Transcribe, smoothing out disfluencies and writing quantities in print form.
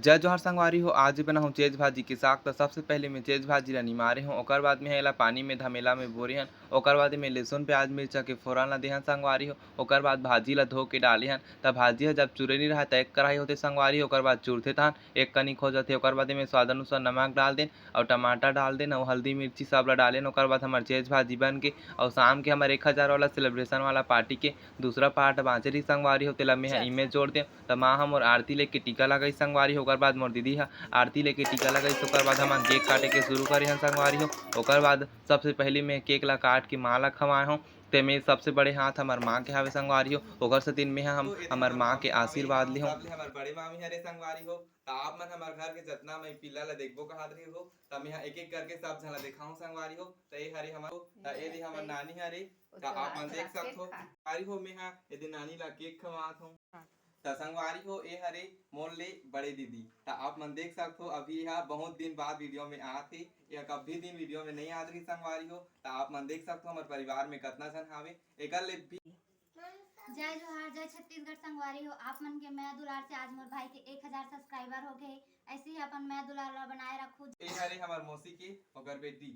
जय जोहार संगवारी हो। आज बनाहूँ चेज भाजी के साग। तो सबसे पहले मैं चेज भाजी ला निमारे हूँ, ओकर बाद में एला पानी में धमेला में बोरे हन। ओकर बाद में लहसुन प्याज मिर्चा के फोरन ला देहन संगवारी हो। ओकर बाद भाजी ला धो के डाले हन। तब भाजी ह जब चुरे नहीं रहा त एक कढ़ाई होते संगवारी हो। ओकर बाद चुरथे तहन एक कनिक हो जाथे। ओकर बाद में स्वाद अनुसार नमक डाल देन और टमाटर डाल देन और हल्दी मिर्ची सब ला डालेन। ओकर बाद हमार चेज भाजी बन के और शाम के हमार 1000 वाला सेलिब्रेशन वाला पार्टी के दूसरा पार्ट बाँचे रही संगवारी हो, तेला मैं इमेज जोड़ दे। त माँ ह मोर आरती लेके टीका लगाई संगवारी हो। ओकर बाद मोर दीदी ह आरती लेके टीका लगाईस। ओकर बाद हमन केक काटे के शुरू करे हन संगवारी हो। ओकर बाद सबसे पहले मैं केक ला काट के माँ ला खवाए हूँ। ते में सबसे बड़े हाथ हमार माँ के हावे संगवारी हो। ओकर सेतिन में हम हमार माँ के आशीर्वाद लेहूँ। हमार बड़े मामी हरे संगवारी हो। त आप मन हमार घर के जतना मैं पिल्ला ला देखबो कहत रही हो, त मैं एक एक करके सब झन ला दिखाऊं संगवारी हो। त ए हरे हमर त ए दी हमर नानी हरे। त आप मन देख सकथो संगवारी हो, मैं ए दी नानी ला केक खवात हूँ। त संगवारी हो ए हरे मोर ले बड़े दीदी। त आप मन देख सकथो अभी यह बहुत दिन बाद वीडियो में आत हे। यह कभी दिन वीडियो में नहीं आत रही संगवारी हो। त आप मन देख सकथो हमार परिवार में कतना जन हावे। एकर ले भी जय जोहार जय छत्तीसगढ़ संगवारी हो। आप मन के मैं दुलार से आज मोर भाई के 1000 सब्सक्राइबर हो गए। ऐसे ही अपन मैं दुलार ला बनाए रखू। ए हरे हमार मौसी के ओकर बेटी।